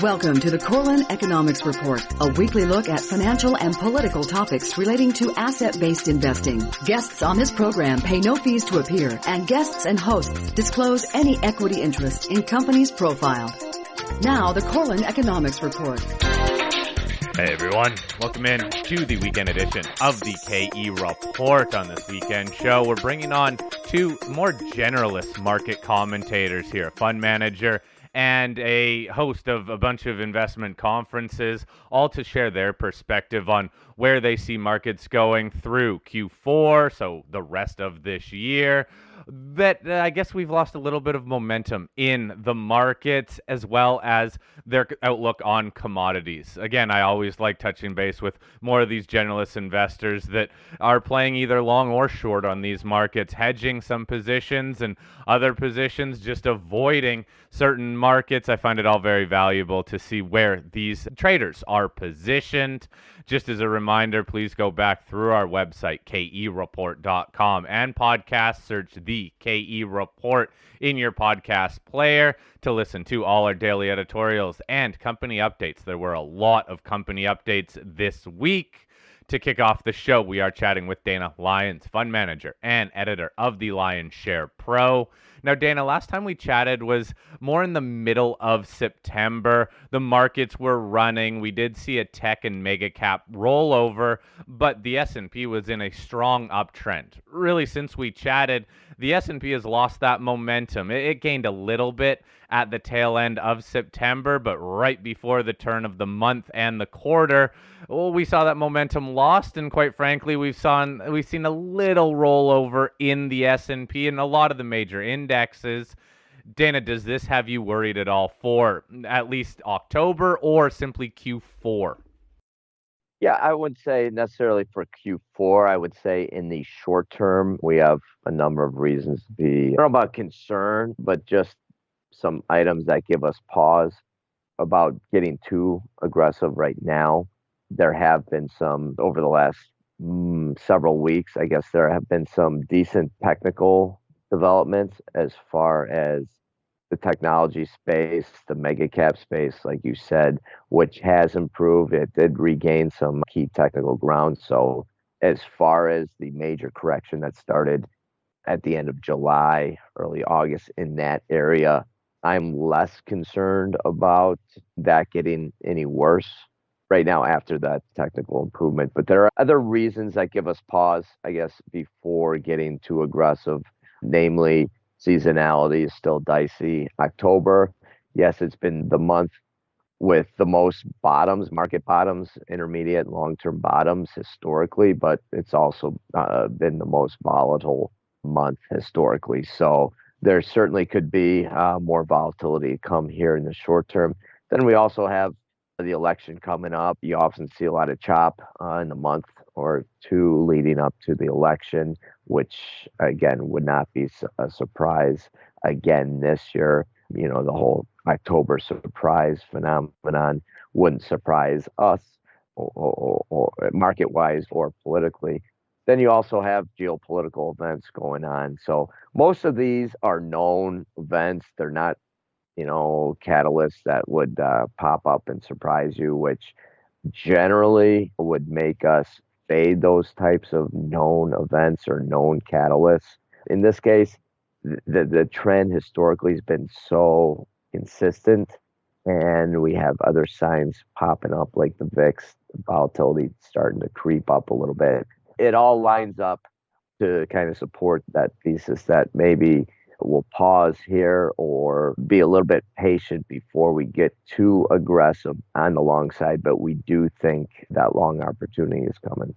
Welcome to the Corlin Economics Report, a weekly look at financial and political topics relating to asset-based investing. Guests on this program pay no fees to appear, and guests and hosts disclose any equity interest in companies profiled. Now, the Corlin Economics Report. Hey everyone, welcome in to the weekend edition of the KE Report. On this weekend show, we're bringing on two more generalist market commentators here, a fund manager and a host of a bunch of investment conferences, all to share their perspective on where they see markets going through Q4, so the rest of this year. That I guess we've lost a little bit of momentum in the markets, as well as their outlook on commodities. Again, I always like touching base with more of these generalist investors that are playing either long or short on these markets, hedging some positions and other positions, just avoiding certain markets. I find it all very valuable to see where these traders are positioned. Just as a reminder, please go back through our website, kereport.com, and podcast search the KE Report in your podcast player to listen to all our daily editorials and company updates. There were a lot of company updates this week. To kick off the show, we are chatting with Dana Lyons, fund manager and editor of the Lions Share Pro. Now, Dana, last time we chatted was more in the middle of September. The markets were running. We did see a tech and mega cap rollover, but the S&P was in a strong uptrend. Really, since we chatted, the S&P has lost that momentum. It gained a little bit at the tail end of September, but right before the turn of the month and the quarter, we saw that momentum lost, and quite frankly, we've seen a little rollover in the S&P and a lot of the major indexes. Dana, does this have you worried at all for at least October or simply Q4? Yeah, I wouldn't say necessarily for Q4. I would say in the short term, we have a number of reasons to be, not about concern, but just some items that give us pause about getting too aggressive right now. There have been some, over the last several weeks, I guess there have been some decent technical developments as far as the technology space, the mega cap space, like you said, which has improved. It did regain some key technical ground. So as far as the major correction that started at the end of July, early August in that area, I'm less concerned about that getting any worse right now after that technical improvement. But there are other reasons that give us pause, I guess, before getting too aggressive, namely seasonality is still dicey. October, yes, it's been the month with the most bottoms, market bottoms, intermediate and long-term bottoms historically, but it's also been the most volatile month historically. So there certainly could be more volatility come here in the short term. Then we also have the election coming up. You often see a lot of chop in the month or two leading up to the election, which again would not be a surprise again this year. You know, the whole October surprise phenomenon wouldn't surprise us or market-wise or politically. Then you also have geopolitical events going on. So most of these are known events. They're not, catalysts that would pop up and surprise you, which generally would make us fade those types of known events or known catalysts. In this case, the trend historically has been so consistent, and we have other signs popping up like the VIX volatility starting to creep up a little bit. It all lines up to kind of support that thesis that maybe we'll pause here or be a little bit patient before we get too aggressive on the long side. But we do think that long opportunity is coming.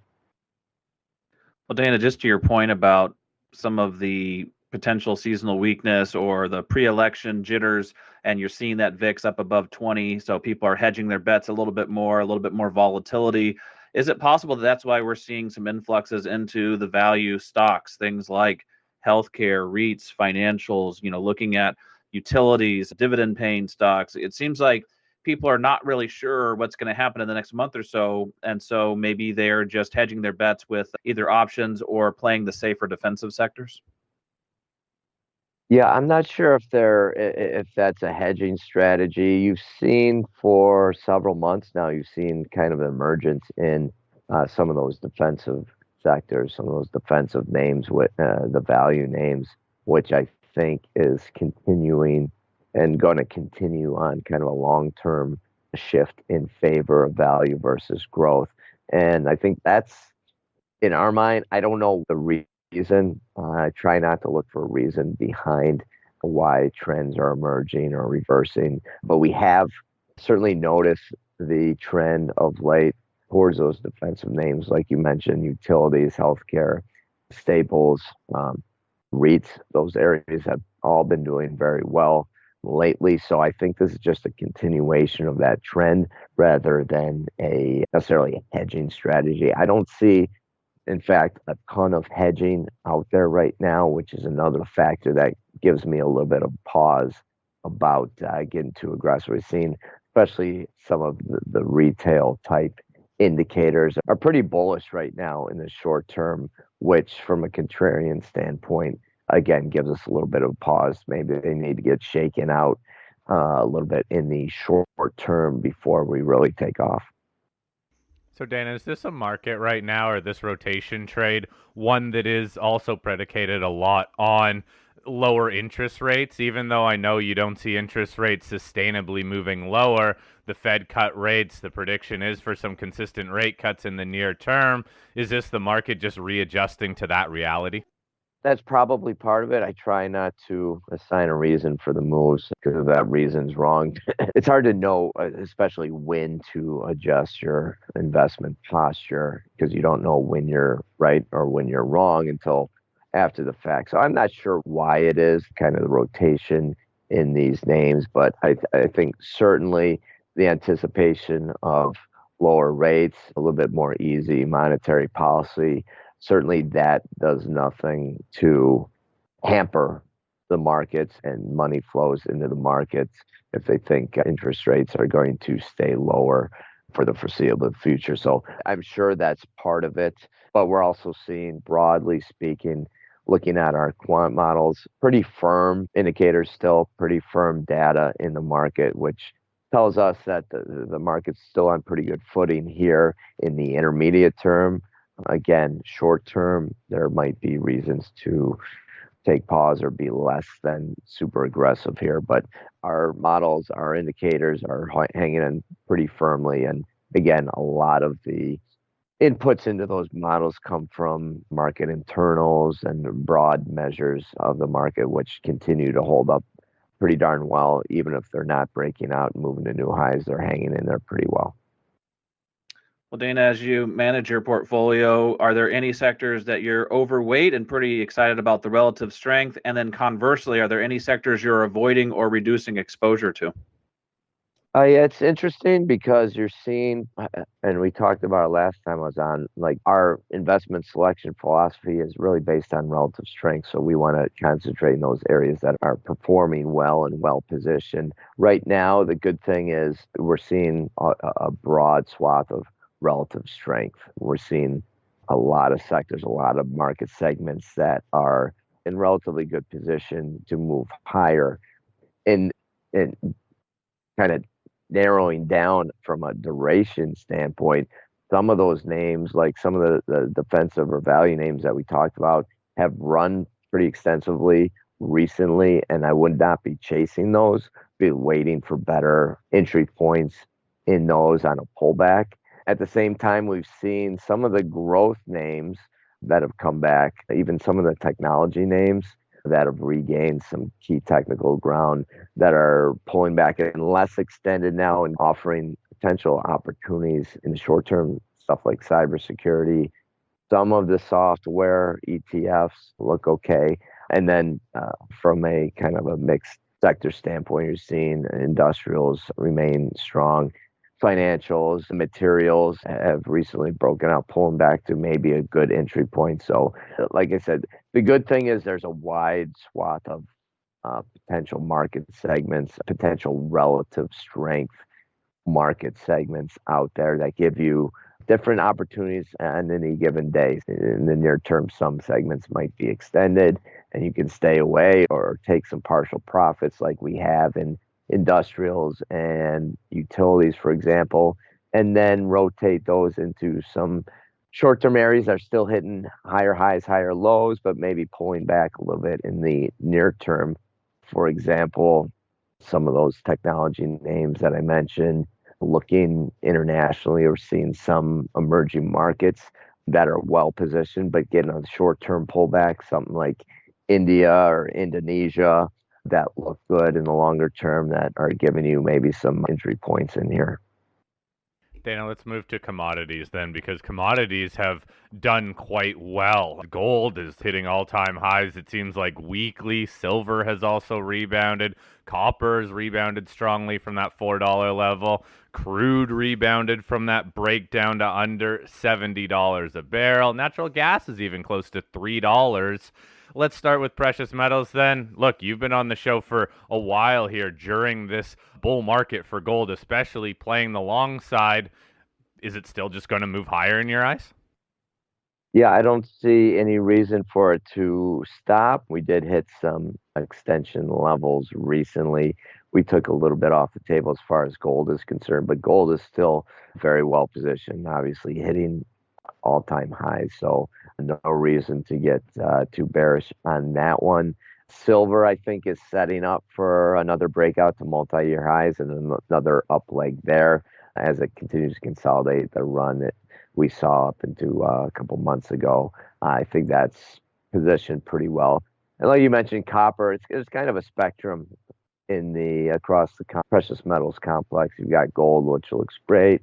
Well, Dana, just to your point about some of the potential seasonal weakness or the pre-election jitters, and you're seeing that VIX up above 20, so people are hedging their bets a little bit more volatility. Is it possible that that's why we're seeing some influxes into the value stocks, things like healthcare, REITs, financials, looking at utilities, dividend paying stocks? It seems like people are not really sure what's going to happen in the next month or so. And so maybe they're just hedging their bets with either options or playing the safer defensive sectors. Yeah, I'm not sure if that's a hedging strategy. You've seen for several months now, you've seen kind of an emergence in some of those defensive sectors, some of those defensive names with the value names, which I think is continuing and going to continue on kind of a long-term shift in favor of value versus growth. And I think that's in our mind. I don't know the reason. I try not to look for a reason behind why trends are emerging or reversing, but we have certainly noticed the trend of late towards those defensive names, like you mentioned, utilities, healthcare, staples, REITs. Those areas have all been doing very well lately. So I think this is just a continuation of that trend rather than a necessarily a hedging strategy. I don't see, in fact, a ton of hedging out there right now, which is another factor that gives me a little bit of pause about getting too aggressive. We've seen, especially some of the retail type indicators are pretty bullish right now in the short term, which from a contrarian standpoint, again, gives us a little bit of pause. Maybe they need to get shaken out a little bit in the short term before we really take off. So, Dana, is this a market right now, or this rotation trade, one that is also predicated a lot on lower interest rates? Even though I know you don't see interest rates sustainably moving lower, the Fed cut rates, the prediction is for some consistent rate cuts in the near term. Is this the market just readjusting to that reality? That's probably part of it. I try not to assign a reason for the moves because if that reason's wrong, it's hard to know, especially when to adjust your investment posture because you don't know when you're right or when you're wrong until after the fact. So I'm not sure why it is kind of the rotation in these names, but I think certainly the anticipation of lower rates, a little bit more easy monetary policy, certainly that does nothing to hamper the markets and money flows into the markets if they think interest rates are going to stay lower for the foreseeable future. So I'm sure that's part of it. But we're also seeing, broadly speaking, looking at our quant models, pretty firm indicators, still pretty firm data in the market, which tells us that the market's still on pretty good footing here in the intermediate term. Again, short term, there might be reasons to take pause or be less than super aggressive here, but our models, our indicators are hanging in pretty firmly. And again, a lot of the inputs into those models come from market internals and broad measures of the market, which continue to hold up pretty darn well. Even if they're not breaking out and moving to new highs, they're hanging in there pretty well. Well, Dana, as you manage your portfolio, are there any sectors that you're overweight and pretty excited about the relative strength? And then conversely, are there any sectors you're avoiding or reducing exposure to? Yeah, it's interesting because you're seeing, and we talked about it last time I was on, like our investment selection philosophy is really based on relative strength. So we want to concentrate in those areas that are performing well and well positioned. Right now, the good thing is we're seeing a broad swath of relative strength. We're seeing a lot of sectors, a lot of market segments that are in relatively good position to move higher. And kind of narrowing down from a duration standpoint, some of those names, like some of the defensive or value names that we talked about, have run pretty extensively recently, and I would not be chasing those, be waiting for better entry points in those on a pullback. At the same time, we've seen some of the growth names that have come back, even some of the technology names that have regained some key technical ground that are pulling back and less extended now and offering potential opportunities in the short term, stuff like cybersecurity. Some of the software ETFs look okay. And then from a kind of a mixed sector standpoint, you're seeing industrials remain strong. Financials, materials have recently broken out, pulling back to maybe a good entry point. So, like I said, the good thing is there's a wide swath of potential market segments, potential relative strength market segments out there that give you different opportunities on any given day. In the near term, some segments might be extended, and you can stay away or take some partial profits like we have in industrials and utilities, for example, and then rotate those into some short-term areas that are still hitting higher highs, higher lows, but maybe pulling back a little bit in the near term. For example, some of those technology names that I mentioned, looking internationally or seeing some emerging markets that are well positioned, but getting a short-term pullback, something like India or Indonesia that look good in the longer term that are giving you maybe some entry points in here. Dana, let's move to commodities then, because commodities have done quite well. Gold is hitting all-time highs, it seems like weekly. Silver has also rebounded. Copper has rebounded strongly from that $4 level. Crude rebounded from that breakdown to under $70 a barrel. Natural gas is even close to $3. Let's start with precious metals then. Look, you've been on the show for a while here during this bull market for gold, especially playing the long side. Is it still just going to move higher in your eyes? Yeah, I don't see any reason for it to stop. We did hit some extension levels recently. We took a little bit off the table as far as gold is concerned, but gold is still very well positioned, obviously hitting all-time highs. So no reason to get too bearish on that one. Silver, I think, is setting up for another breakout to multi-year highs and another up leg there as it continues to consolidate the run that we saw up into a couple months ago. I think that's positioned pretty well. And like you mentioned, copper, it's kind of a spectrum in the across the precious metals complex. You've got gold, which looks great.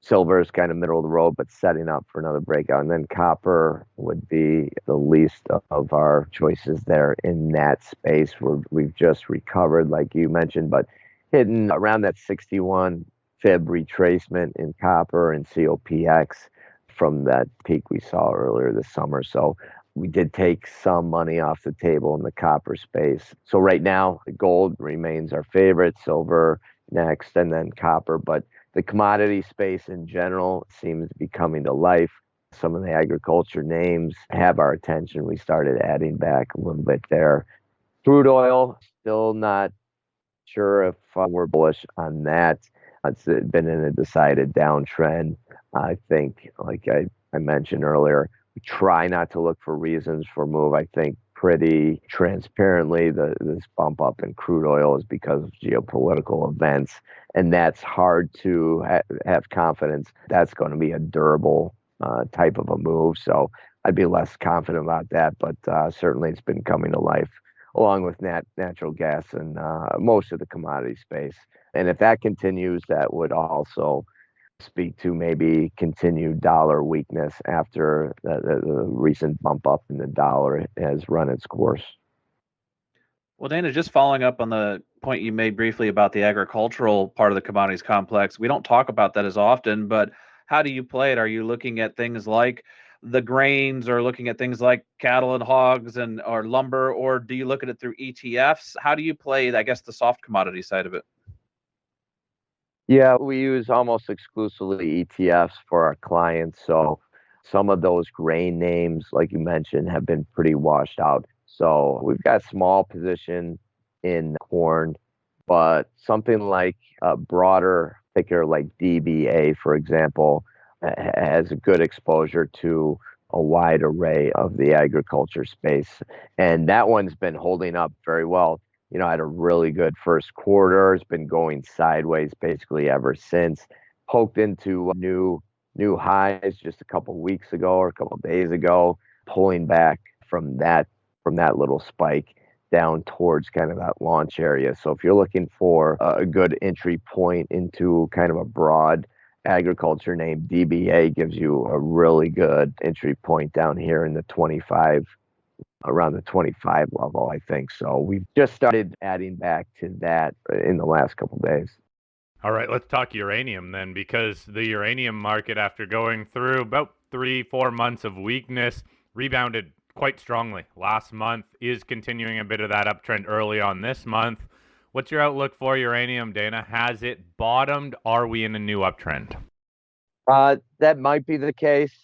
Silver is kind of middle of the road, but setting up for another breakout. And then copper would be the least of our choices there in that space where we've just recovered, like you mentioned, but hitting around that 61 fib retracement in copper and COPX from that peak we saw earlier this summer. So we did take some money off the table in the copper space. So right now, gold remains our favorite, silver next, and then copper. But the commodity space in general seems to be coming to life. Some of the agriculture names have our attention. We started adding back a little bit there. Crude oil, still not sure if we're bullish on that. It's been in a decided downtrend. I think, like I mentioned earlier, we try not to look for reasons for move. I think pretty transparently this bump up in crude oil is because of geopolitical events, and that's hard to have confidence that's going to be a durable type of a move. So I'd be less confident about that, but certainly it's been coming to life along with natural gas and most of the commodity space. And if that continues, that would also speak to maybe continued dollar weakness after the recent bump up in the dollar has run its course. Well, Dana, just following up on the point you made briefly about the agricultural part of the commodities complex, we don't talk about that as often, but how do you play it? Are you looking at things like the grains or looking at things like cattle and hogs and or lumber, or do you look at it through ETFs? How do you play, I guess, the soft commodity side of it? Yeah, we use almost exclusively ETFs for our clients. So some of those grain names, like you mentioned, have been pretty washed out. So we've got a small position in corn, but something like a broader ticker like DBA, for example, has a good exposure to a wide array of the agriculture space. And that one's been holding up very well. Had a really good first quarter. It's been going sideways basically ever since. Poked into new highs just a couple of weeks ago or a couple of days ago, pulling back from that little spike down towards kind of that launch area. So if you're looking for a good entry point into kind of a broad agriculture name, DBA gives you a really good entry point down here in the 25 around the 25 level, I think. So we've just started adding back to that in the last couple of days. All right, let's talk uranium then, because the uranium market, after going through about 3-4 months of weakness, rebounded quite strongly last month, is continuing a bit of that uptrend early on this month. What's your outlook for uranium, Dana? Has it bottomed? Are we in a new uptrend? That might be the case.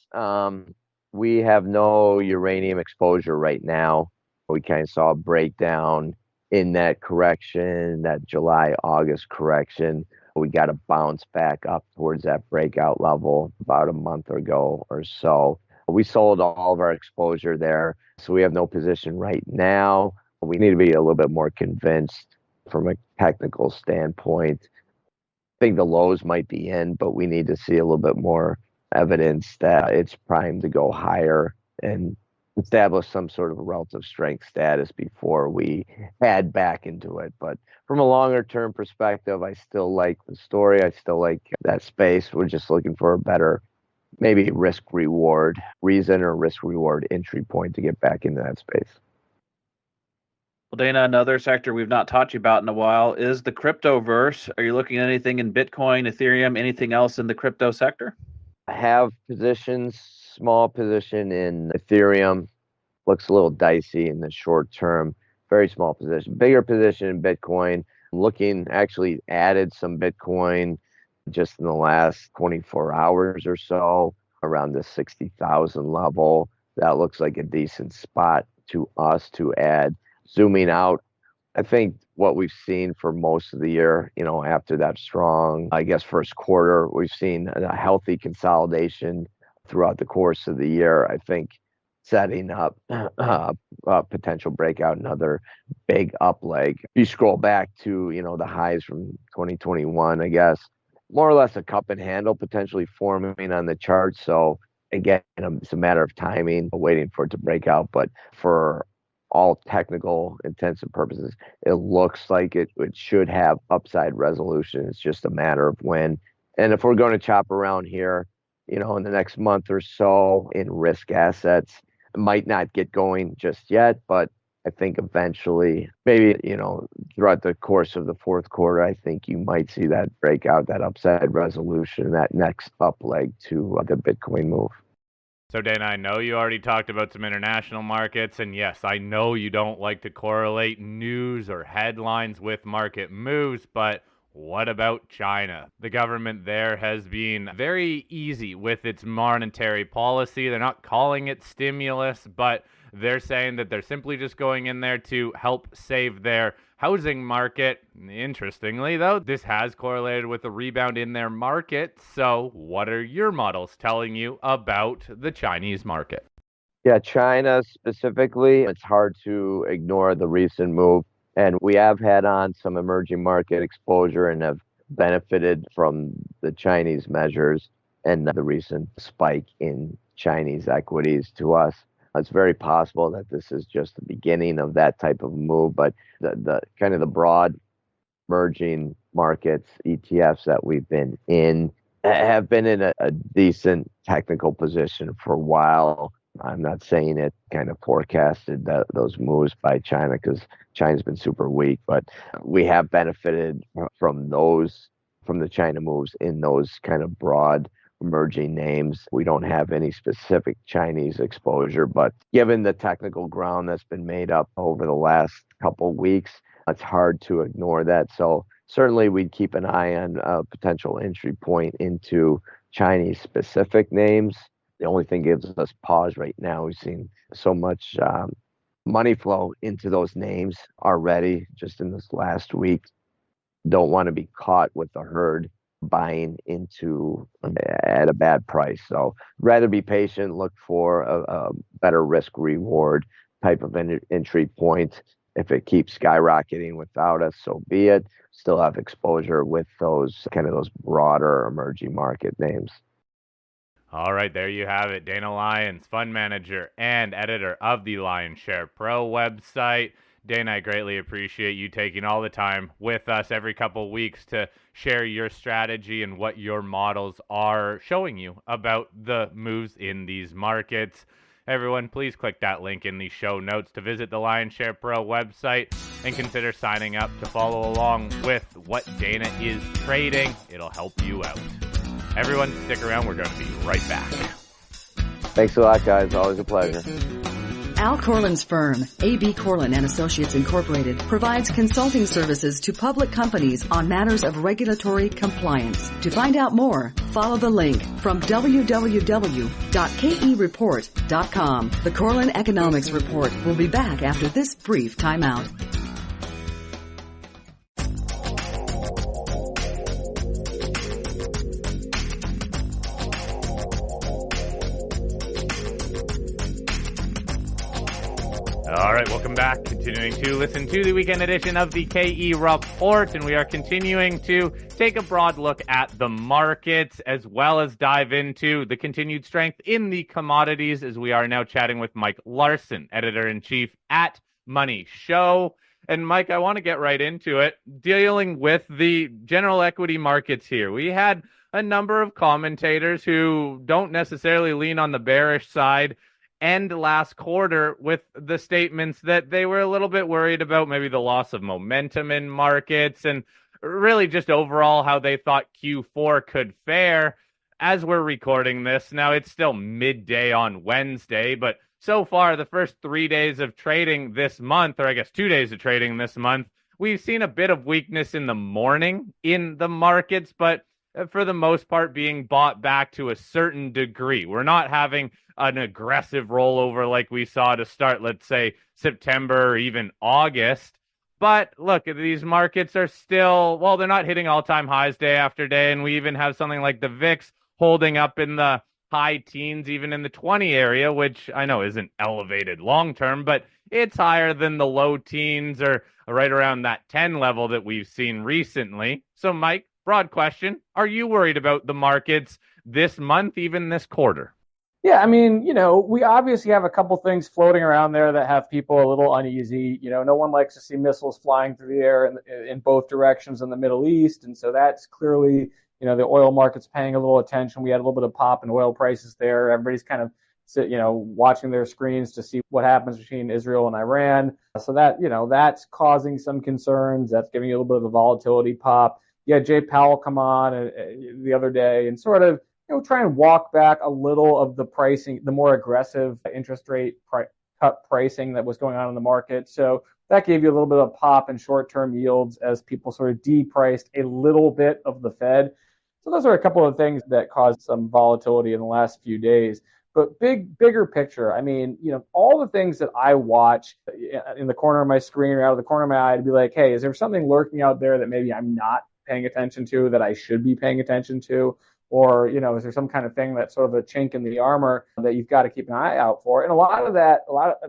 We have no uranium exposure right now. We kind of saw a breakdown in that correction, that July-August correction. We got a bounce back up towards that breakout level about a month ago or so. We sold all of our exposure there, so we have no position right now. We need to be a little bit more convinced from a technical standpoint. I think the lows might be in, but we need to see a little bit more evidence that it's primed to go higher and establish some sort of relative strength status before we add back into it. But from a longer term perspective, I still like the story. I still like that space. We're just looking for a better, maybe risk reward reason or risk reward entry point to get back into that space. Well, Dana, another sector we've not taught you about in a while is the cryptoverse. Are you looking at anything in Bitcoin, Ethereum, anything else in the crypto sector? I have positions, small position in Ethereum. Looks a little dicey in the short term. Very small position. Bigger position in Bitcoin. Looking, actually added some Bitcoin just in the last 24 hours or so around the 60,000 level. That looks like a decent spot to us to add. Zooming out, I think what we've seen for most of the year, after that strong, first quarter, we've seen a healthy consolidation throughout the course of the year. I think setting up a potential breakout, another big up leg. If you scroll back to, the highs from 2021, I guess, more or less a cup and handle potentially forming on the chart. So again, it's a matter of timing, waiting for it to break out. But for all technical intents and purposes, it looks like it should have upside resolution. It's just a matter of when. And if we're going to chop around here, in the next month or so in risk assets, it might not get going just yet, but I think eventually, maybe, throughout the course of the fourth quarter, I think you might see that breakout, that upside resolution, that next up leg to the Bitcoin move. So, Dana, I know you already talked about some international markets, and yes, I know you don't like to correlate news or headlines with market moves, but what about China? The government there has been very easy with its monetary policy. They're not calling it stimulus, but they're saying that they're simply just going in there to help save their housing market. Interestingly, though, this has correlated with a rebound in their market. So what are your models telling you about the Chinese market? Yeah, China specifically, it's hard to ignore the recent move. And we have had on some emerging market exposure and have benefited from the Chinese measures and the recent spike in Chinese equities to us. It's very possible that this is just the beginning of that type of move, but the kind of the broad emerging markets, ETFs that we've been in, have been in a decent technical position for a while. I'm not saying it kind of forecasted those moves by China because China's been super weak, but we have benefited from the China moves in those kind of broad emerging names. We don't have any specific Chinese exposure, but given the technical ground that's been made up over the last couple of weeks, it's hard to ignore that. So certainly we'd keep an eye on a potential entry point into Chinese specific names. The only thing gives us pause right now, we've seen so much money flow into those names already just in this last week. Don't want to be caught with the herd buying into at a bad price. So rather be patient, look for a better risk reward type of entry point. If it keeps skyrocketing without us, so be it. Still have exposure with those broader emerging market names. All right, there you have it. Dana Lyons, fund manager and editor of the Lionshare Pro website. Dana, I greatly appreciate you taking all the time with us every couple of weeks to share your strategy and what your models are showing you about the moves in these markets. Everyone, please click that link in the show notes to visit the Lionshare Pro website and consider signing up to follow along with what Dana is trading. It'll help you out. Everyone, stick around. We're going to be right back. Thanks a lot, guys. Always a pleasure. Al Corlin's firm, A.B. Corlin and Associates Incorporated, provides consulting services to public companies on matters of regulatory compliance. To find out more, follow the link from www.kereport.com. The Corlin Economics Report will be back after this brief timeout. All right, welcome back. Continuing to listen to the weekend edition of the KE Report, and we are continuing to take a broad look at the markets as well as dive into the continued strength in the commodities, as we are now chatting with Mike Larson, editor-in-chief at MoneyShow. And Mike, I want to get right into it, dealing with the general equity markets here. We had a number of commentators who don't necessarily lean on the bearish side end last quarter with the statements that they were a little bit worried about maybe the loss of momentum in markets and really just overall how they thought Q4 could fare. As we're recording this, now it's still midday on Wednesday, but so far the first 3 days of trading this month, or I guess 2 days of trading this month, we've seen a bit of weakness in the morning in the markets, but for the most part being bought back to a certain degree. We're not having an aggressive rollover like we saw to start, let's say, September or even August. But look, these markets are still, well, they're not hitting all-time highs day after day, and we even have something like the VIX holding up in the high teens, even in the 20 area, which I know isn't elevated long-term, but it's higher than the low teens or right around that 10 level that we've seen recently. So, Mike, broad question, are you worried about the markets this month, even this quarter? Yeah, I mean, we obviously have a couple things floating around there that have people a little uneasy. No one likes to see missiles flying through the air in both directions in the Middle East. And so that's clearly, the oil market's paying a little attention. We had a little bit of pop in oil prices there. Everybody's kind of, watching their screens to see what happens between Israel and Iran. So that, that's causing some concerns. That's giving you a little bit of a volatility pop. Yeah, Jay Powell come on the other day and sort of, try and walk back a little of the pricing, the more aggressive interest rate cut pricing that was going on in the market. So that gave you a little bit of pop in short-term yields as people sort of depriced a little bit of the Fed. So those are a couple of things that caused some volatility in the last few days. But bigger picture, I mean, all the things that I watch in the corner of my screen or out of the corner of my eye to be like, hey, is there something lurking out there that maybe I'm not paying attention to that I should be paying attention to? Or, is there some kind of thing that's sort of a chink in the armor that you've got to keep an eye out for? And a lot of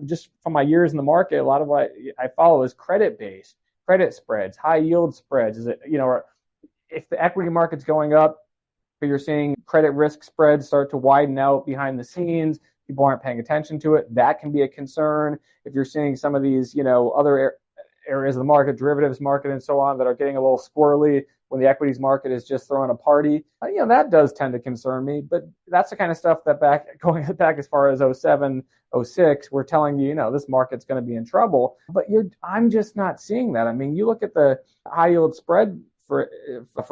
just from my years in the market, a lot of what I follow is credit-based, credit spreads, high yield spreads. Is it, or if the equity market's going up, but you're seeing credit risk spreads start to widen out behind the scenes, people aren't paying attention to it, that can be a concern. If you're seeing some of these, other areas of the market, derivatives market and so on, that are getting a little squirrely when the equities market is just throwing a party, that does tend to concern me. But that's the kind of stuff that going back as far as 07, 06, we're telling you, this market's going to be in trouble. But I'm just not seeing that. I mean, you look at the high yield spread, for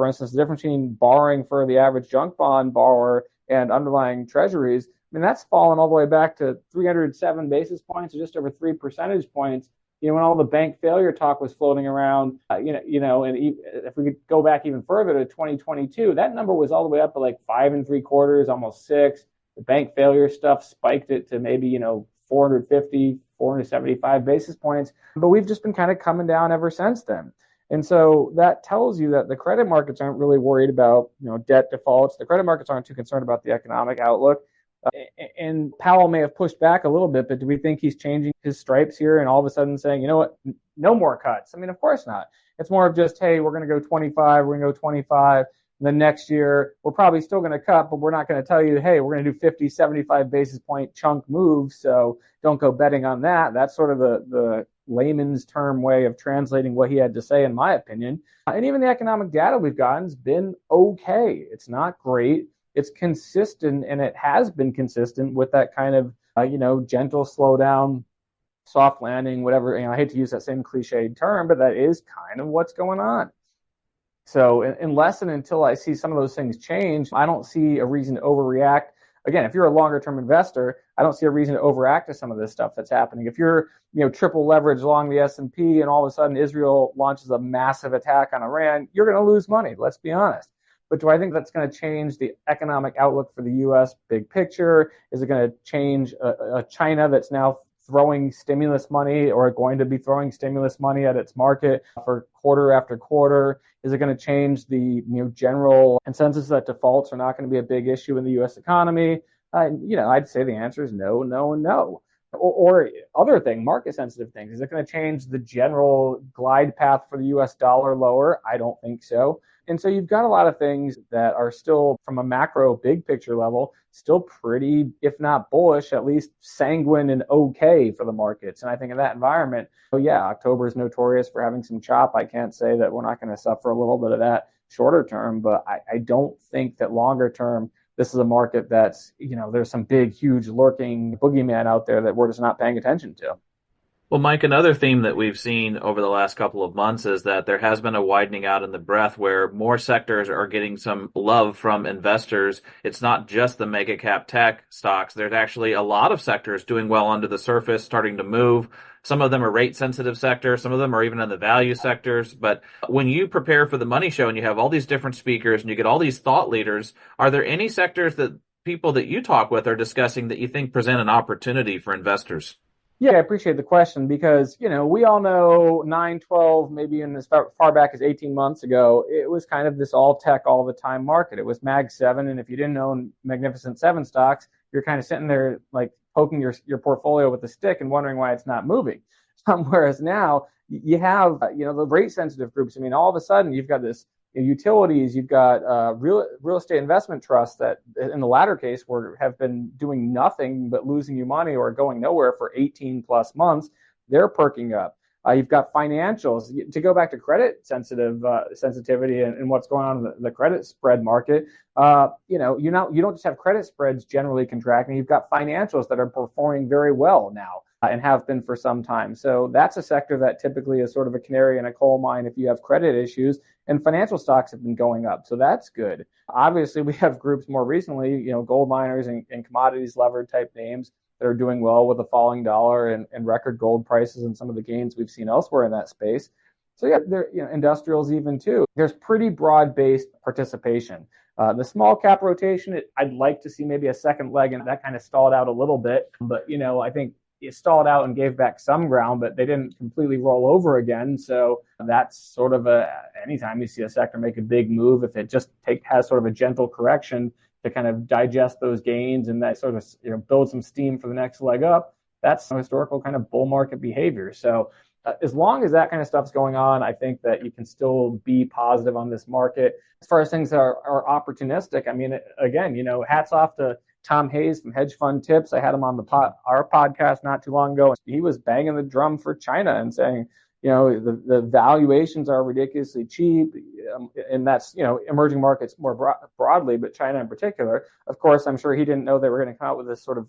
instance, the difference between borrowing for the average junk bond borrower and underlying treasuries. I mean, that's fallen all the way back to 307 basis points, or just over 3 percentage points. When all the bank failure talk was floating around, and if we could go back even further to 2022, that number was all the way up to like 5 3/4, almost 6. The bank failure stuff spiked it to maybe, 450, 475 basis points. But we've just been kind of coming down ever since then. And so that tells you that the credit markets aren't really worried about, debt defaults. The credit markets aren't too concerned about the economic outlook. And Powell may have pushed back a little bit, but do we think he's changing his stripes here and all of a sudden saying, no more cuts? I mean, of course not. It's more of just, hey, we're going to go 25, we're going to go 25. And then next year, we're probably still going to cut, but we're not going to tell you, hey, we're going to do 50, 75 basis point chunk moves. So don't go betting on that. That's sort of the layman's term way of translating what he had to say, in my opinion. And even the economic data we've gotten has been okay. It's not great. It's consistent, and it has been consistent with that kind of, gentle slowdown, soft landing, whatever. I hate to use that same cliched term, but that is kind of what's going on. So unless and until I see some of those things change, I don't see a reason to overreact. again, if you're a longer term investor, I don't see a reason to overact to some of this stuff that's happening. If you're, triple leveraged along the S&P and all of a sudden Israel launches a massive attack on Iran, you're going to lose money. Let's be honest. But do I think that's going to change the economic outlook for the U.S. big picture? Is it going to change a China that's now throwing stimulus money or going to be throwing stimulus money at its market for quarter after quarter? Is it going to change the general consensus that defaults are not going to be a big issue in the U.S. economy? I'd say the answer is no, no, and no. Or other thing, market sensitive things. Is it going to change the general glide path for the U.S. dollar lower? I don't think so. And so you've got a lot of things that are still, from a macro big picture level, still pretty, if not bullish, at least sanguine and okay for the markets. And I think in that environment, October is notorious for having some chop. I can't say that we're not going to suffer a little bit of that shorter term, but I don't think that longer term, this is a market that's, there's some big, huge lurking boogeyman out there that we're just not paying attention to. Well, Mike, another theme that we've seen over the last couple of months is that there has been a widening out in the breadth where more sectors are getting some love from investors. It's not just the mega cap tech stocks. There's actually a lot of sectors doing well under the surface, starting to move. Some of them are rate sensitive sectors. Some of them are even in the value sectors. But when you prepare for the Money Show and you have all these different speakers and you get all these thought leaders, are there any sectors that people that you talk with are discussing that you think present an opportunity for investors? Yeah, I appreciate the question because, we all know 9/12, maybe in as far back as 18 months ago, it was kind of this all tech all the time market. It was Mag 7. And if you didn't own Magnificent 7 stocks, you're kind of sitting there like poking your portfolio with a stick and wondering why it's not moving. Whereas now you have, the rate sensitive groups. I mean, all of a sudden you've got this utilities, you've got real estate investment trusts that in the latter case have been doing nothing but losing you money or going nowhere for 18 plus months. They're perking up. You've got financials. To go back to credit sensitivity and what's going on in the credit spread market, you don't just have credit spreads generally contracting. You've got financials that are performing very well now and have been for some time. So that's a sector that typically is sort of a canary in a coal mine if you have credit issues, and financial stocks have been going up. So that's good. Obviously, we have groups more recently, gold miners and commodities levered type names that are doing well with a falling dollar and record gold prices and some of the gains we've seen elsewhere in that space. So there, industrials even too. There's pretty broad-based participation. The small cap rotation, I'd like to see maybe a second leg, and that kind of stalled out a little bit. But, I think it stalled out and gave back some ground, but they didn't completely roll over again. So that's sort of anytime you see a sector make a big move, if it just has sort of a gentle correction to kind of digest those gains and that sort of build some steam for the next leg up, that's some historical kind of bull market behavior. So as long as that kind of stuff's going on, I think that you can still be positive on this market. As far as things that are opportunistic, I mean, again, hats off to Tom Hayes from Hedge Fund Tips. I had him on our podcast not too long ago. He was banging the drum for China and saying, the valuations are ridiculously cheap, and that's, emerging markets more broadly, but China in particular. Of course, I'm sure he didn't know they were going to come out with this sort of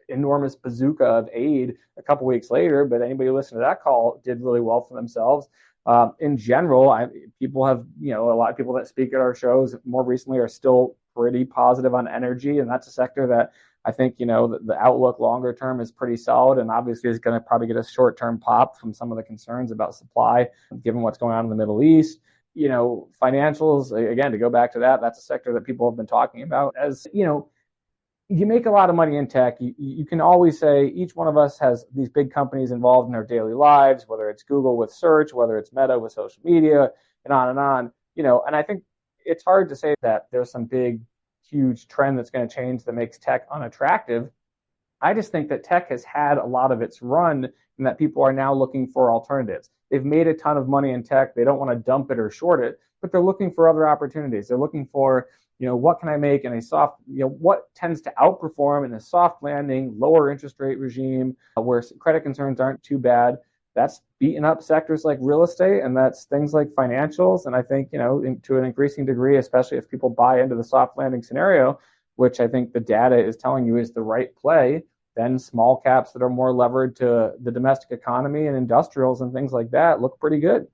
enormous bazooka of aid a couple weeks later, but anybody who listened to that call did really well for themselves. In general, people have, a lot of people that speak at our shows more recently are still pretty positive on energy, and that's a sector that I think, the outlook longer term is pretty solid, and obviously is going to probably get a short-term pop from some of the concerns about supply, given what's going on in the Middle East. Financials, again, to go back to that's a sector that people have been talking about. As, you make a lot of money in tech. You can always say each one of us has these big companies involved in our daily lives, whether it's Google with search, whether it's Meta with social media, and on and on. And I think it's hard to say that there's some big, huge trend that's going to change that makes tech unattractive. I just think that tech has had a lot of its run and that people are now looking for alternatives. They've made a ton of money in tech. They don't want to dump it or short it, but they're looking for other opportunities. They're looking for, what can I make in a soft, what tends to outperform in a soft landing, lower interest rate regime where credit concerns aren't too bad. That's beating up sectors like real estate, and that's things like financials. And I think, to an increasing degree, especially if people buy into the soft landing scenario, which I think the data is telling you is the right play, then small caps that are more levered to the domestic economy and industrials and things like that look pretty good.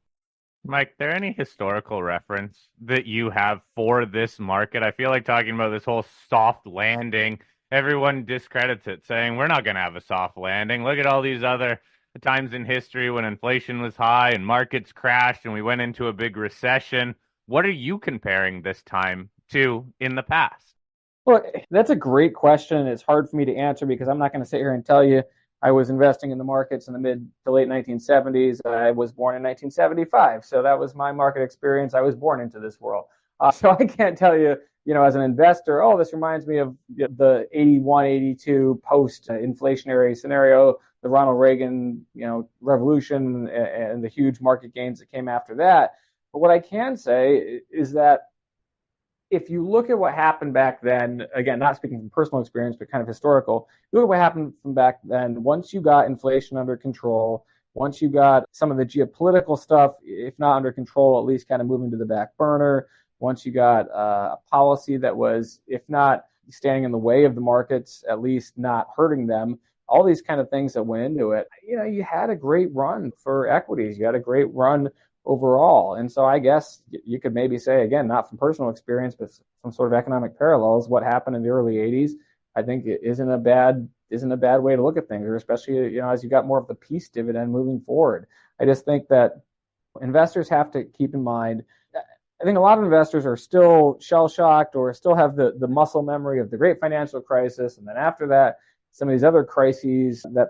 Mike, there any historical reference that you have for this market? I feel like talking about this whole soft landing everyone discredits it, saying we're not going to have a soft landing. Look at all these other times in history when inflation was high and markets crashed and we went into a big recession. What are you comparing this time to in the past? Well, that's a great question. It's hard for me to answer because I'm not going to sit here and tell you I was investing in the markets in the mid to late 1970s. I was born in 1975, so that was my market experience. I was born into this world. So I can't tell you, as an investor, oh, this reminds me of the 81, 82 post-inflationary scenario, the Ronald Reagan, revolution and the huge market gains that came after that. But what I can say is that if you look at what happened back then, again, not speaking from personal experience, but kind of historical, you look at what happened from back then. Once you got inflation under control, once you got some of the geopolitical stuff, if not under control, at least kind of moving to the back burner, once you got a policy that was, if not standing in the way of the markets, at least not hurting them, all these kind of things that went into it, you had a great run for equities. You had a great run overall. And so I guess you could maybe say, again, not from personal experience, but some sort of economic parallels, what happened in the early 80s, I think it isn't a bad way to look at things, or especially, as you got more of the peace dividend moving forward. I just think that investors have to keep in mind, I think a lot of investors are still shell-shocked or still have the muscle memory of the great financial crisis. And then after that, some of these other crises that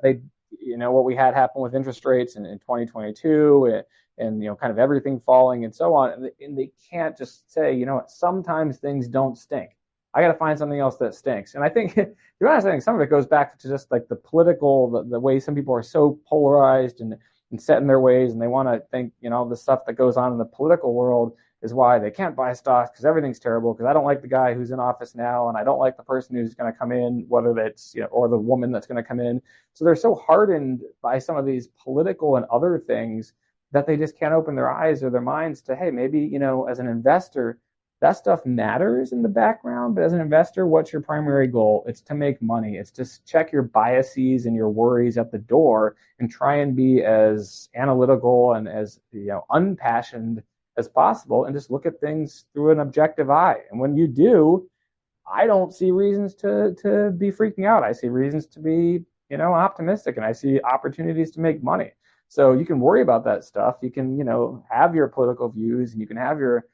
what we had happen with interest rates in 2022 and kind of everything falling and so on. And they can't just say, sometimes things don't stink. I got to find something else that stinks. And I think, to be honest, I think some of it goes back to just like the political, the way some people are so polarized and set in their ways, and they want to think, the stuff that goes on in the political world is why they can't buy stocks because everything's terrible, because I don't like the guy who's in office now, and I don't like the person who's going to come in, whether that's, or the woman that's going to come in. So they're so hardened by some of these political and other things that they just can't open their eyes or their minds to, hey, maybe, as an investor, that stuff matters in the background. But as an investor, what's your primary goal? It's to make money. It's to check your biases and your worries at the door and try and be as analytical and as, unpassioned as possible, and just look at things through an objective eye. And when you do, I don't see reasons to be freaking out. I see reasons to be, optimistic, and I see opportunities to make money. So you can worry about that stuff. You can, have your political views, and you can have your,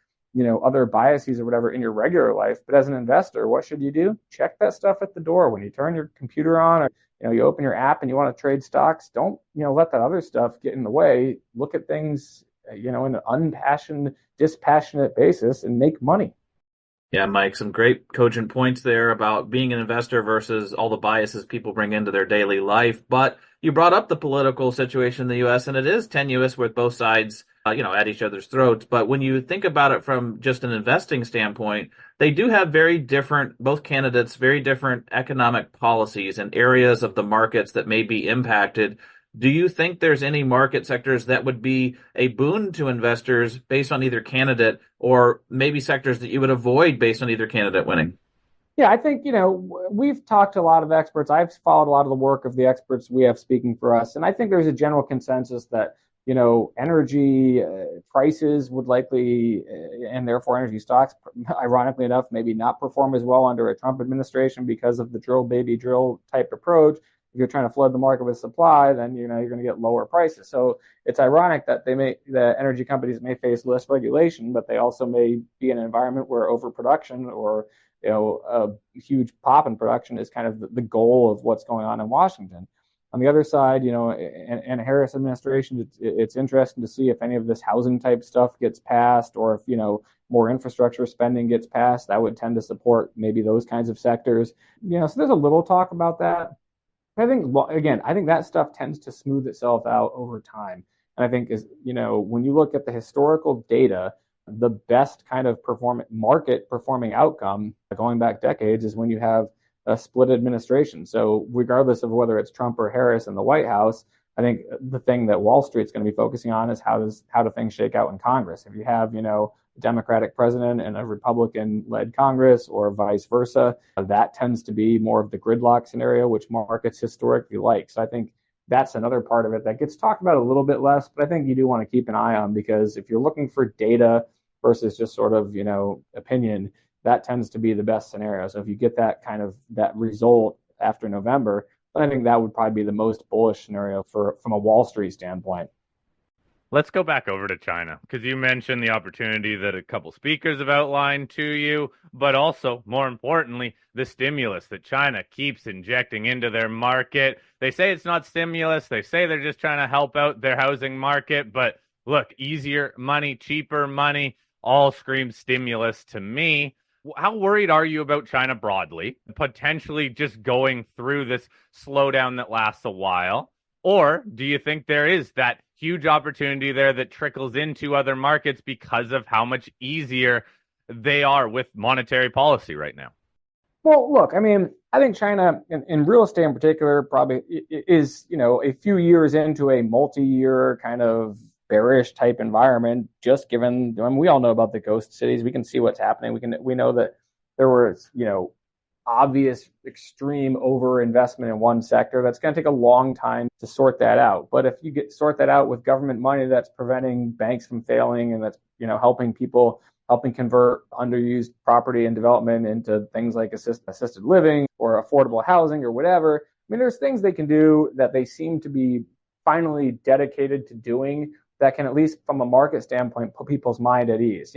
other biases or whatever in your regular life. But as an investor, what should you do? Check that stuff at the door. When you turn your computer on, or, you open your app and you want to trade stocks, don't, let that other stuff get in the way. Look at things, in an unpassioned, dispassionate basis and make money. Yeah, Mike, some great cogent points there about being an investor versus all the biases people bring into their daily life. But you brought up the political situation in the U.S., and it is tenuous with both sides, at each other's throats. But when you think about it from just an investing standpoint, they do have both candidates, very different economic policies and areas of the markets that may be impacted. Do you think there's any market sectors that would be a boon to investors based on either candidate, or maybe sectors that you would avoid based on either candidate winning? Yeah, I think, we've talked to a lot of experts. I've followed a lot of the work of the experts we have speaking for us. And I think there's a general consensus that, energy prices would likely, and therefore energy stocks, ironically enough, maybe not perform as well under a Trump administration because of the drill, baby, drill type approach. If you're trying to flood the market with supply, then you're going to get lower prices. So it's ironic that the energy companies may face less regulation, but they also may be in an environment where overproduction or a huge pop in production is kind of the goal of what's going on in Washington. On the other side, and Harris administration, it's interesting to see if any of this housing type stuff gets passed, or if more infrastructure spending gets passed. That would tend to support maybe those kinds of sectors. So there's a little talk about that. I think, I think that stuff tends to smooth itself out over time. And I think when you look at the historical data, the best kind of market performing outcome going back decades is when you have a split administration. So regardless of whether it's Trump or Harris in the White House, I think the thing that Wall Street's going to be focusing on is how do things shake out in Congress. If you have, a Democratic president and a Republican-led Congress, or vice versa, that tends to be more of the gridlock scenario, which markets historically like. So I think that's another part of it that gets talked about a little bit less, but I think you do want to keep an eye on, because if you're looking for data versus just sort of, opinion, that tends to be the best scenario. So if you get that result after November, then I think that would probably be the most bullish scenario from a Wall Street standpoint. Let's go back over to China, because you mentioned the opportunity that a couple speakers have outlined to you, but also, more importantly, the stimulus that China keeps injecting into their market. They say it's not stimulus. They say they're just trying to help out their housing market. But look, easier money, cheaper money, all scream stimulus to me. How worried are you about China broadly, potentially just going through this slowdown that lasts a while? Or do you think there is that huge opportunity there that trickles into other markets because of how much easier they are with monetary policy right now? Well, look, I mean, I think China, in real estate in particular, probably is, a few years into a multi-year kind of bearish type environment, just given, I mean, we all know about the ghost cities. We can see what's happening. We know that there was, obvious extreme overinvestment in one sector. That's going to take a long time to sort that out. But if you sort that out with government money that's preventing banks from failing, and that's helping convert underused property and development into things like assisted living or affordable housing or whatever. I mean, there's things they can do that they seem to be finally dedicated to doing that can, at least from a market standpoint, put people's mind at ease.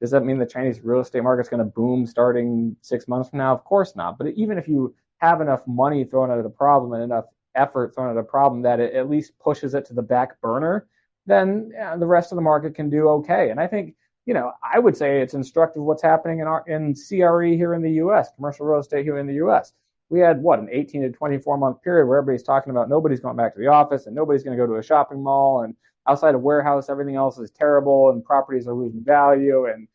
Does that mean the Chinese real estate market's going to boom starting 6 months from now? Of course not. But even if you have enough money thrown at a problem and enough effort thrown at a problem that it at least pushes it to the back burner, then the rest of the market can do okay. And I think, I would say it's instructive what's happening in CRE here in the U.S., commercial real estate here in the U.S. We had, an 18 to 24 month period where everybody's talking about nobody's going back to the office and nobody's going to go to a shopping mall, and outside of warehouse, everything else is terrible and properties are losing value, and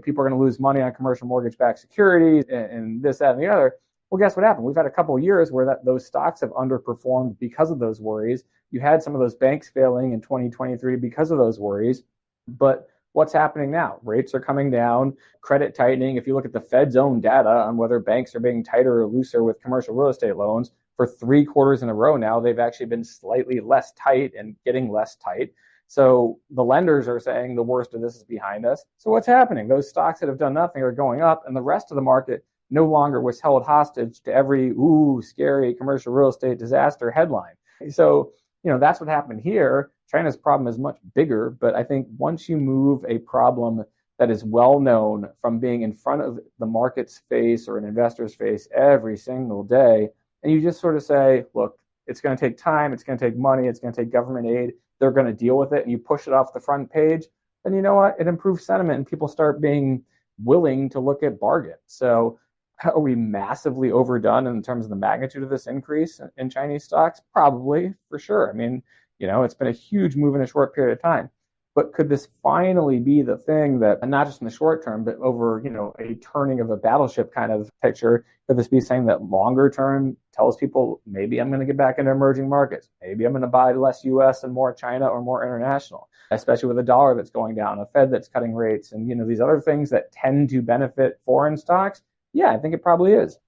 people are going to lose money on commercial mortgage-backed securities and this, that, and the other. Well, guess what happened? We've had a couple of years where those stocks have underperformed because of those worries. You had some of those banks failing in 2023 because of those worries. But what's happening now? Rates are coming down, credit tightening. If you look at the Fed's own data on whether banks are being tighter or looser with commercial real estate loans, for 3 quarters in a row now, they've actually been slightly less tight and getting less tight. So the lenders are saying the worst of this is behind us. So what's happening? Those stocks that have done nothing are going up, and the rest of the market no longer was held hostage to every scary commercial real estate disaster headline. So, that's what happened here. China's problem is much bigger, but I think once you move a problem that is well known from being in front of the market's face or an investor's face every single day, and you just sort of say, look, it's going to take time, it's going to take money, it's going to take government aid, they're going to deal with it, and you push it off the front page, then you know what? It improves sentiment and people start being willing to look at bargains. So are we massively overdone in terms of the magnitude of this increase in Chinese stocks? Probably, for sure. I mean, it's been a huge move in a short period of time. But could this finally be the thing that, and not just in the short term, but over, a turning of a battleship kind of picture, could this be saying that longer term tells people, maybe I'm going to get back into emerging markets. Maybe I'm going to buy less U.S. and more China or more international, especially with a dollar that's going down, a Fed that's cutting rates, and, these other things that tend to benefit foreign stocks. Yeah, I think it probably is.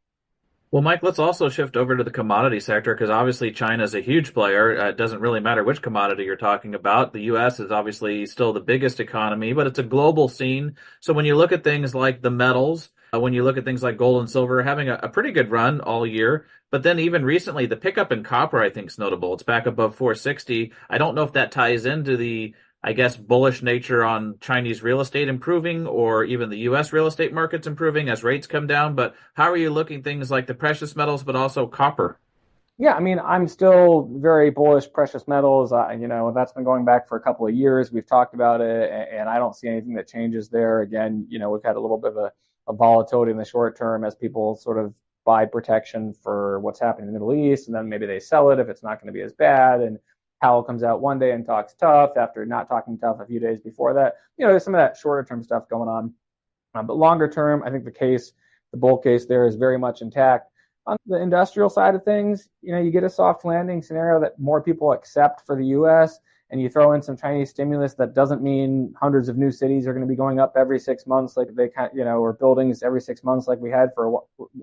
Well, Mike, let's also shift over to the commodity sector, because obviously China is a huge player. It doesn't really matter which commodity you're talking about. The U.S. is obviously still the biggest economy, but it's a global scene. So when you look at things like the metals, when you look at things like gold and silver, having a pretty good run all year. But then even recently, the pickup in copper, I think, is notable. It's back above 460. I don't know if that ties into the, bullish nature on Chinese real estate improving, or even the U.S. real estate markets improving as rates come down. But how are you looking things like the precious metals, but also copper? Yeah, I mean, I'm still very bullish precious metals. That's been going back for a couple of years. We've talked about it, and I don't see anything that changes there. Again, we've had a little bit of a volatility in the short term as people sort of buy protection for what's happening in the Middle East, and then maybe they sell it if it's not going to be as bad. And Powell comes out one day and talks tough after not talking tough a few days before that. There's some of that shorter term stuff going on. But longer term, I think the bull case there is very much intact. On the industrial side of things, you get a soft landing scenario that more people accept for the U.S., and you throw in some Chinese stimulus. That doesn't mean hundreds of new cities are going to be going up every 6 months like they or buildings every 6 months like we had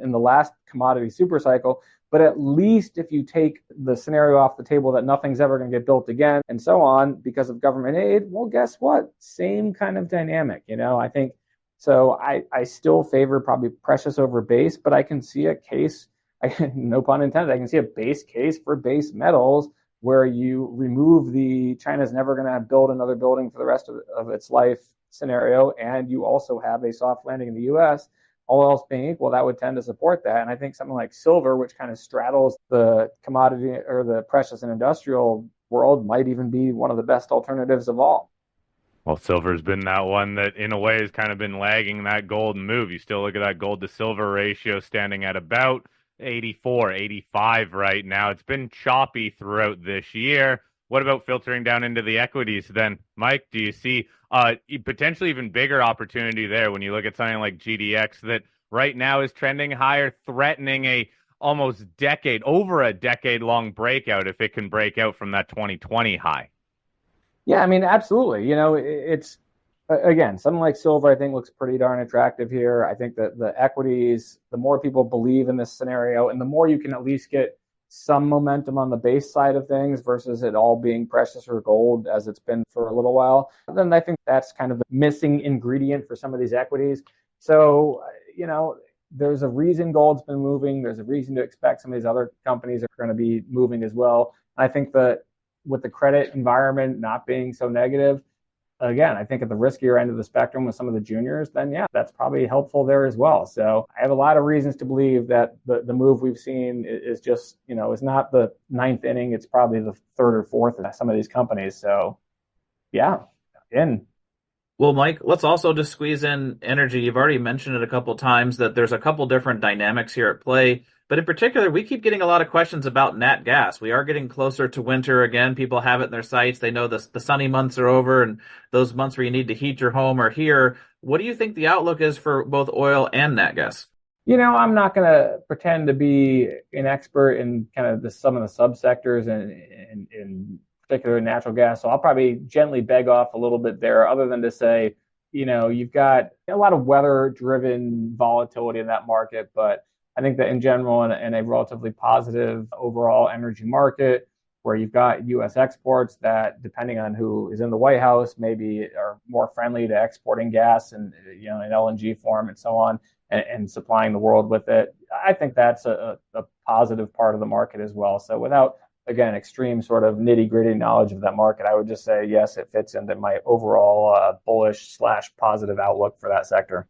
in the last commodity super cycle. But at least if you take the scenario off the table that nothing's ever going to get built again and so on because of government aid, well, guess what? Same kind of dynamic. I think So I still favor probably precious over base, but I can see a case, no pun intended, I can see a base case for base metals where you remove the China's never going to build another building for the rest of its life scenario, and you also have a soft landing in the US, all else being equal, that would tend to support that. And I think something like silver, which kind of straddles the commodity or the precious and industrial world, might even be one of the best alternatives of all. Well, silver's been that one that in a way has kind of been lagging that gold move. You still look at that gold to silver ratio standing at about 84, 85 right now. It's been choppy throughout this year. What about filtering down into the equities then? Mike, do you see potentially even bigger opportunity there when you look at something like GDX that right now is trending higher, threatening over a decade long breakout if it can break out from that 2020 high? Yeah, I mean, absolutely. It's again, something like silver, I think looks pretty darn attractive here. I think that the equities, the more people believe in this scenario and the more you can at least get some momentum on the base side of things versus it all being precious or gold as it's been for a little while, then I think that's kind of the missing ingredient for some of these equities. So, there's a reason gold's been moving. There's a reason to expect some of these other companies are going to be moving as well. I think that with the credit environment not being so negative, again, I think at the riskier end of the spectrum with some of the juniors, then yeah, that's probably helpful there as well. So I have a lot of reasons to believe that the move we've seen is just, is not the ninth inning. It's probably the third or fourth of some of these companies. So yeah, in. Well, Mike, let's also just squeeze in energy. You've already mentioned it a couple of times that there's a couple different dynamics here at play. But in particular, we keep getting a lot of questions about nat gas. We are getting closer to winter again. People have it in their sights. They know the sunny months are over, and those months where you need to heat your home are here. What do you think the outlook is for both oil and nat gas? I'm not going to pretend to be an expert in kind of some of the subsectors and in particular natural gas. So I'll probably gently beg off a little bit there, other than to say, you've got a lot of weather-driven volatility in that market, but I think that in general, in a relatively positive overall energy market, where you've got U.S. exports that, depending on who is in the White House, maybe are more friendly to exporting gas and in LNG form and so on, and supplying the world with it. I think that's a positive part of the market as well. So without, again, extreme sort of nitty-gritty knowledge of that market, I would just say yes, it fits into my overall bullish/positive outlook for that sector.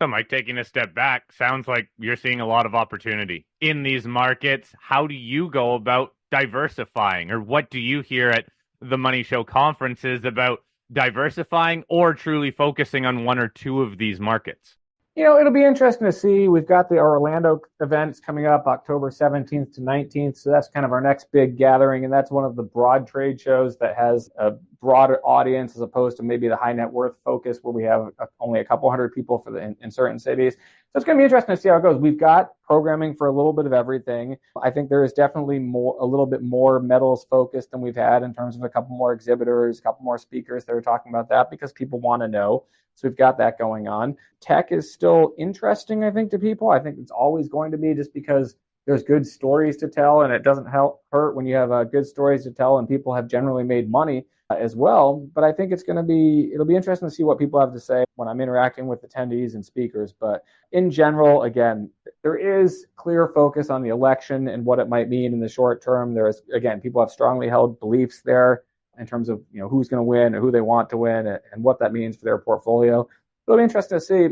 So, Mike, taking a step back, sounds like you're seeing a lot of opportunity in these markets. How do you go about diversifying, or what do you hear at the Money Show conferences about diversifying or truly focusing on one or two of these markets? It'll be interesting to see. We've got the Orlando events coming up October 17th to 19th. So that's kind of our next big gathering. And that's one of the broad trade shows that has a broader audience as opposed to maybe the high net worth focus where we have only a couple hundred people in certain cities. So it's going to be interesting to see how it goes. We've got programming for a little bit of everything. I think there is definitely a little bit more metals focused than we've had in terms of a couple more exhibitors, a couple more speakers that are talking about that because people want to know. So we've got that going on. Tech is still interesting, I think, to people. I think it's always going to be just because there's good stories to tell, and it doesn't hurt when you have good stories to tell and people have generally made money as well. But I think it'll be interesting to see what people have to say when I'm interacting with attendees and speakers. But in general, again, there is clear focus on the election and what it might mean in the short term. There is, again, people have strongly held beliefs there in terms of who's going to win or who they want to win and what that means for their portfolio. It'll be interesting to see,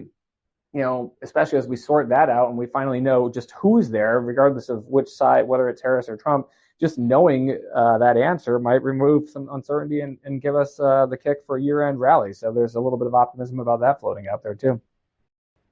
especially as we sort that out and we finally know just who's there, regardless of which side, whether it's Harris or Trump. Just knowing that answer might remove some uncertainty and give us the kick for a year-end rally. So there's a little bit of optimism about that floating out there too.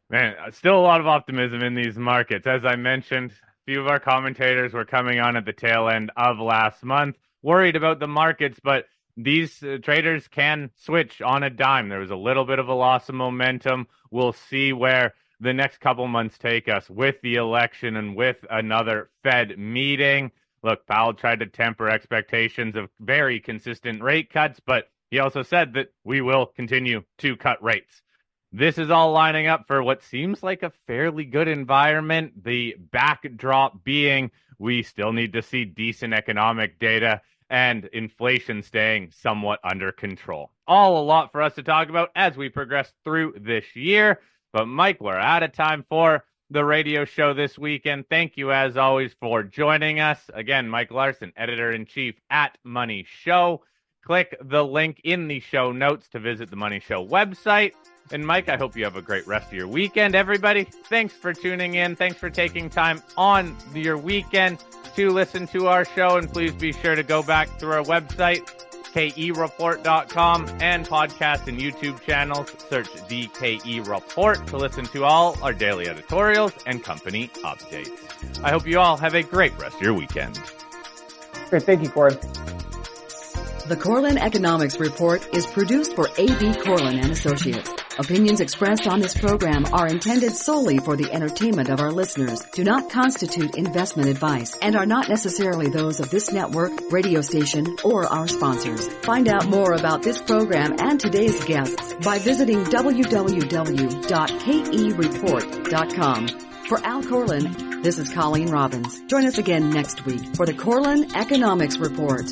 Man, still a lot of optimism in these markets. As I mentioned, a few of our commentators were coming on at the tail end of last month, worried about the markets, but these traders can switch on a dime. There was a little bit of a loss of momentum. We'll see where the next couple months take us with the election and with another Fed meeting. Look, Powell tried to temper expectations of very consistent rate cuts, but he also said that we will continue to cut rates. This is all lining up for what seems like a fairly good environment. The backdrop being we still need to see decent economic data and inflation staying somewhat under control. All a lot for us to talk about as we progress through this year. But Mike, we're out of time for the radio show this weekend. Thank you, as always, for joining us. Again, Mike Larson, editor-in-chief at MoneyShow. Click the link in the show notes to visit the MoneyShow website. And Mike, I hope you have a great rest of your weekend, everybody. Thanks for tuning in. Thanks for taking time on your weekend to listen to our show. And please be sure to go back through our website, kereport.com, and podcast and YouTube channels. Search The KE Report to listen to all our daily editorials and company updates. I hope you all have a great rest of your weekend. Great. Thank you, Corn. The Corlin Economics Report is produced for A.B. Corlin and Associates. Opinions expressed on this program are intended solely for the entertainment of our listeners, do not constitute investment advice, and are not necessarily those of this network, radio station, or our sponsors. Find out more about this program and today's guests by visiting www.kereport.com. For Al Corlin, this is Colleen Robbins. Join us again next week for the Corlin Economics Report.